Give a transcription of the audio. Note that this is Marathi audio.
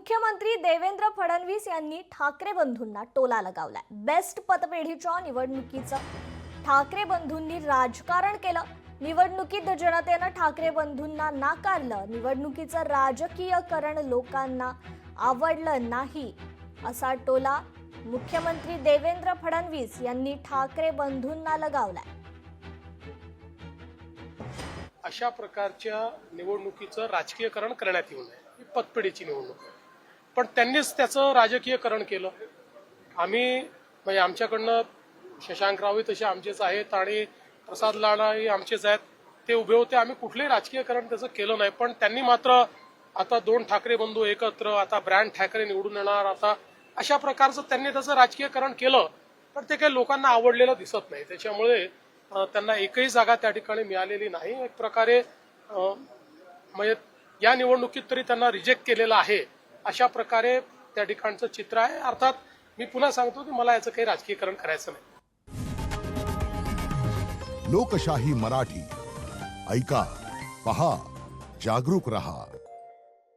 मुख्यमंत्री देवेंद्र फडणवीस यांनी ठाकरे बंधूंना टोला लगावलाय। बेस्ट पतपेढीच्या निवडणुकीचं ठाकरे बंधूंनी राजकारण केलं। निवडणुकीत जनतेनं ठाकरे बंधूंना नाकारलं। निवडणुकीचं राजकीयकरण लोकांना आवडलं नाही असा टोला मुख्यमंत्री देवेंद्र फडणवीस यांनी ठाकरे बंधूंना लगावलाय। अशा प्रकारच्या निवडणुकीचं राजकीयकरण करण्यात येऊ नये। ही पतपेढीची निवडणूक आहे, पण त्यांनीच त्याचं राजकीयकरण केलं। आम्ही म्हणजे आमच्याकडनं शशांकरावही तसे आमचेच आहेत आणि प्रसाद लाडाही आमचेच आहेत, ते उभे होते। आम्ही कुठलेही राजकीयकरण त्याचं केलं नाही, पण त्यांनी मात्र आता दोन ठाकरे बंधू एकत्र, आता ब्रँड ठाकरे निवडून येणार, आता अशा प्रकारचं त्यांनी त्याचं राजकीयकरण केलं, पण ते काही लोकांना आवडलेलं दिसत नाही। त्याच्यामुळे त्यांना एकही जागा त्या ठिकाणी मिळालेली नाही। एक प्रकारे म्हणजे या निवडणुकीत तरी त्यांना रिजेक्ट केलेलं आहे, अशा प्रकारे त्या ठिकाणचं चित्र आहे। अर्थात मी पुन्हा सांगतो की मला याचं काही राजकीयकरण करायचं नाही। लोकशाही मराठी ऐका, पहा, जागरूक रहा।